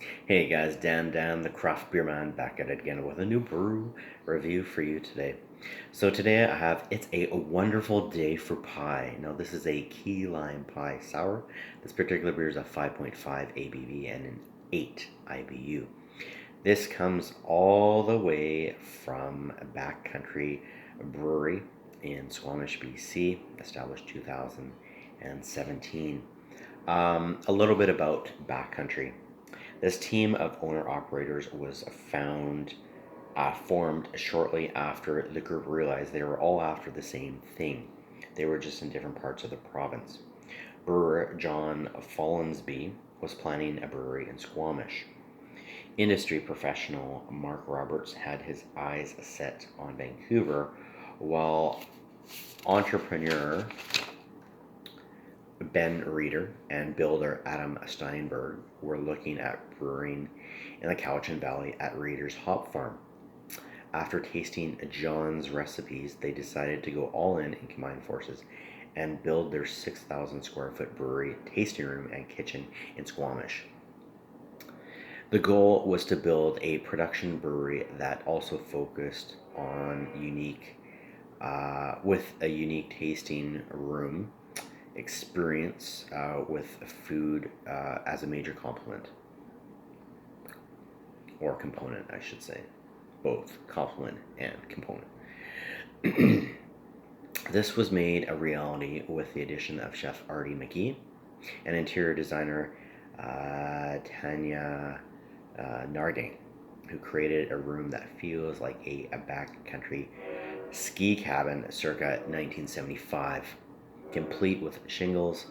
Hey guys, Dan, the craft beer man, back at it again with a new brew review for you today. So today I have It's a Wonderful Day for Pie. Now this is a key lime pie sour. This particular beer is a 5.5 ABV and an 8 IBU. This comes all the way from Backcountry Brewery in Squamish, BC, established 2017. A little bit about Backcountry. This team of owner-operators was formed shortly after the group realized they were all after the same thing. They were just in different parts of the province. Brewer John Follansbee was planning a brewery in Squamish. Industry professional Mark Roberts had his eyes set on Vancouver, while entrepreneur Ben Reeder and builder Adam Steinberg were looking at brewing in the Cowichan Valley at Reeder's hop farm. After tasting John's recipes, they decided to go all in and combine forces and build their 6,000 square foot brewery, tasting room, and kitchen in Squamish. The goal was to build a production brewery that also focused on with a unique tasting room experience with food as a major complement or component, I should say, both complement and component. This was made a reality with the addition of Chef Artie McGee and interior designer Tanya Nardane, who created a room that feels like a backcountry ski cabin circa 1975, complete with shingles,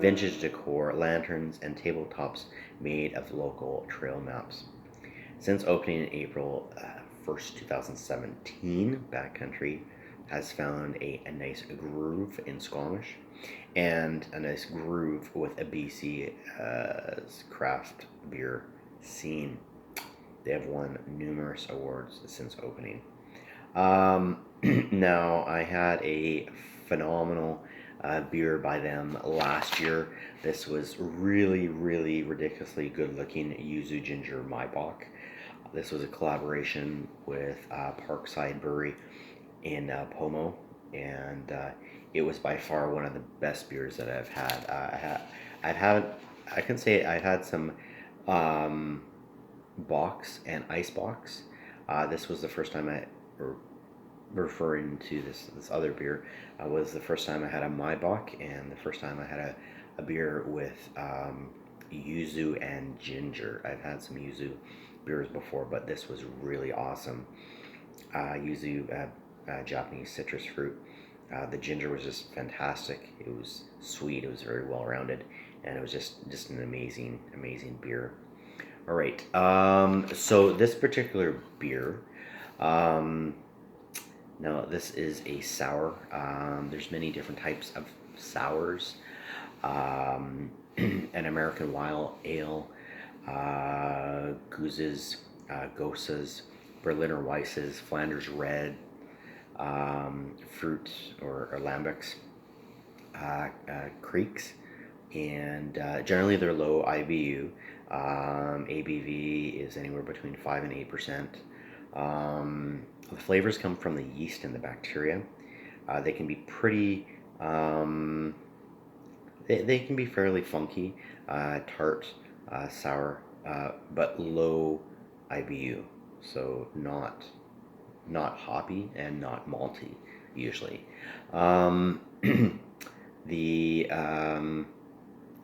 vintage decor, lanterns, and tabletops made of local trail maps. Since opening in April 1st, 2017, Backcountry has found a nice groove in Squamish and a nice groove with a BC craft beer scene. They have won numerous awards since opening. Now, I had a phenomenal beer by them last year. This was really, really ridiculously good looking Yuzu Ginger Maibach. This was a collaboration with Parkside Brewery in Pomo, and it was by far one of the best beers that I've had. I've had, I can say I've had some um, box and ice box. This was the first time referring to this other beer, was the first time I had a Maibach and the first time I had a beer with yuzu and ginger. I've had some yuzu beers before, but this was really awesome. Yuzu, Japanese citrus fruit. The ginger was just fantastic. It was sweet. It was very well rounded, and it was just an amazing beer. All right. So this particular beer. Um, Now, this is a sour. There's many different types of sours. An American wild ale, gooses, gosas, Berliner Weisses, Flanders Red, fruit or lambics, creeks, and generally they're low IBU. ABV is anywhere between 5 and 8%. The flavors come from the yeast and the bacteria. They can be they can be fairly funky, tart, sour, but low IBU. So not hoppy and not malty usually. Um, the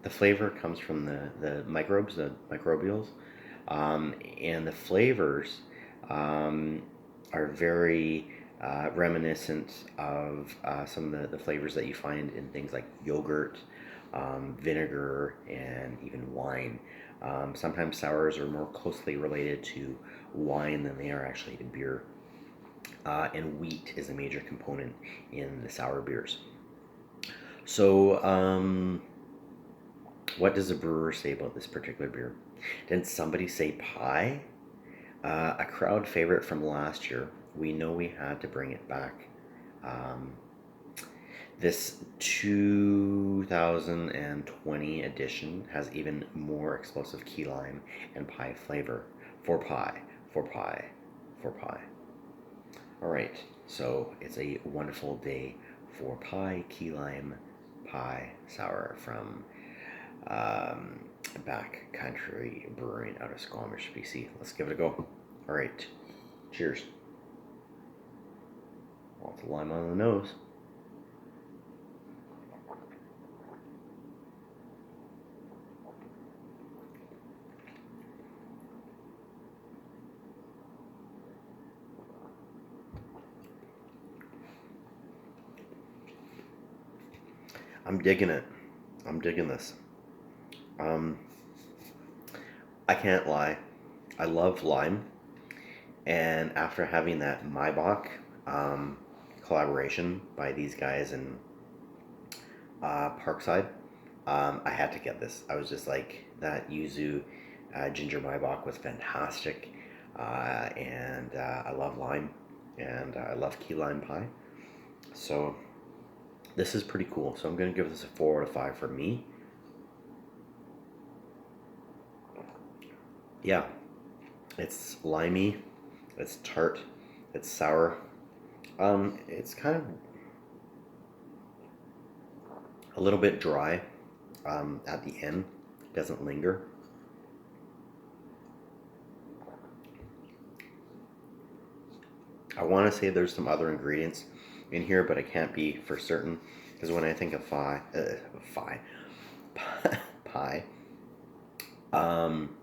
the flavor comes from the microbes, the microbials, and the flavors um, are very reminiscent of some of the flavors that you find in things like yogurt, vinegar, and even wine. Sometimes sours are more closely related to wine than they are actually to beer. And wheat is a major component in the sour beers. So, what does the brewer say about this particular beer? Did somebody say pie? A crowd favorite from last year. We know we had to bring it back. Um, This 2020 edition has even more explosive key lime and pie flavor for pie, for pie, for pie. All right, so it's a wonderful day for pie, key lime, pie, sour from um, Backcountry Brewing out of Squamish, BC. Let's give it a go. All right, cheers. Lots of lime on the nose. I'm digging it. I'm digging this. Um, I can't lie. I love lime, and after having that Maibach um, collaboration by these guys in Parkside, I had to get this. I was just like, that yuzu ginger Maibach was fantastic, and I love lime, and I love key lime pie. So this is pretty cool. So I'm gonna give this a 4 out of 5 for me. Yeah, it's limey, it's tart, it's sour. It's kind of a little bit dry at the end. Doesn't linger. I want to say there's some other ingredients in here, but I can't be for certain because when I think of pie, um,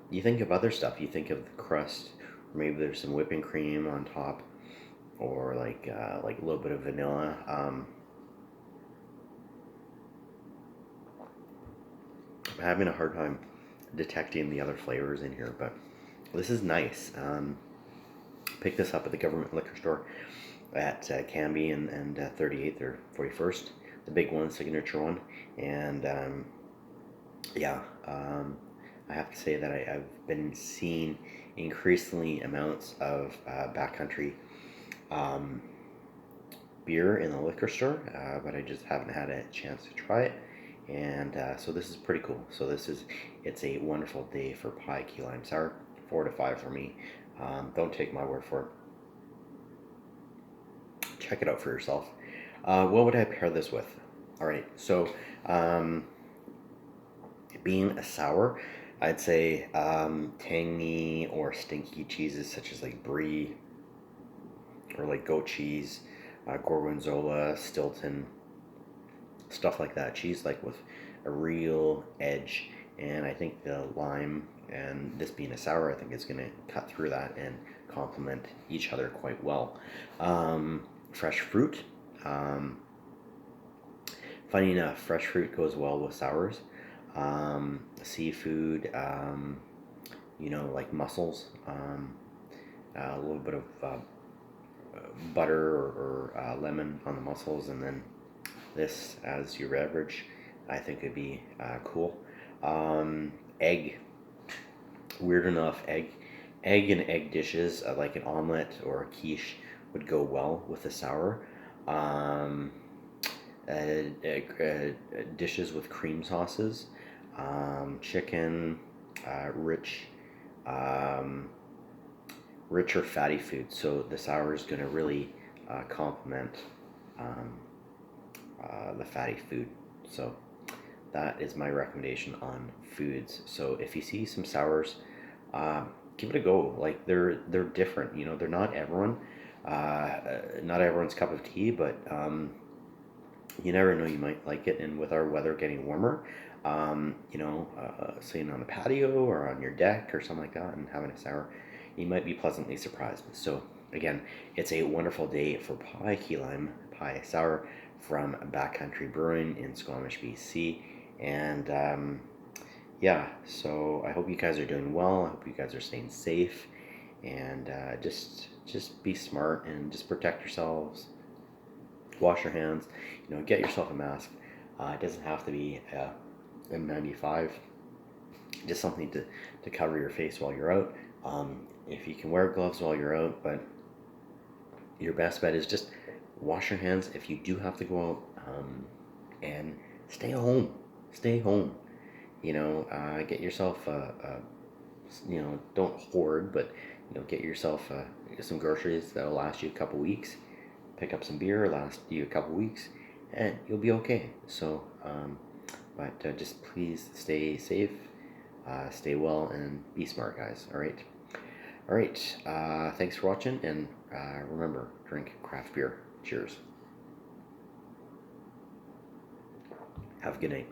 you think of other stuff. You think of the crust, or maybe there's some whipping cream on top, or like a little bit of vanilla. I'm having a hard time detecting the other flavors in here, but this is nice. Picked this up at the government liquor store at Canby and 38th or 41st, the big one, signature one, and yeah, I have to say that I've been seeing increasingly amounts of backcountry um, beer in the liquor store, but I just haven't had a chance to try it. And so this is pretty cool. So it's a wonderful day for pie key lime sour. 4 to 5 for me. Don't take my word for it. Check it out for yourself. What would I pair this with? All right, so um, being a sour, I'd say tangy or stinky cheeses such as like brie or like goat cheese, gorgonzola, Stilton, stuff like that. Cheese like with a real edge, and I think the lime and this being a sour, I think it's going to cut through that and complement each other quite well. Fresh fruit. Um, Funny enough, fresh fruit goes well with sours. Seafood, like mussels, a little bit of butter or lemon on the mussels, and then this as your beverage, I think would be cool. Egg, weird enough, egg and egg dishes like an omelet or a quiche would go well with the sour. Um, Dishes with cream sauces, chicken, rich, um, rich or fatty food. So the sour is going to really complement um, the fatty food. So that is my recommendation on foods. So if you see some sours, give it a go. Like they're different. They're not everyone's cup of tea, but you never know, you might like it. And with our weather getting warmer, sitting on the patio or on your deck or something like that and having a sour, you might be pleasantly surprised. So again, it's a wonderful day for pie, key lime pie sour from Backcountry Brewing in Squamish, BC. And yeah, so I hope you guys are doing well. I hope you guys are staying safe, and just be smart and just protect yourselves. Wash your hands. Get yourself a mask. It doesn't have to be N95. Just something to cover your face while you're out. If you can wear gloves while you're out, but your best bet is just wash your hands. If you do have to go And stay home. Stay home. Get yourself don't hoard, but get yourself some groceries that'll last you a couple weeks. Pick up some beer, last you a couple weeks, and you'll be okay. So, but just please stay safe, stay well, and be smart, guys. All right. All right. Thanks for watching, and remember, drink craft beer. Cheers. Have a good night.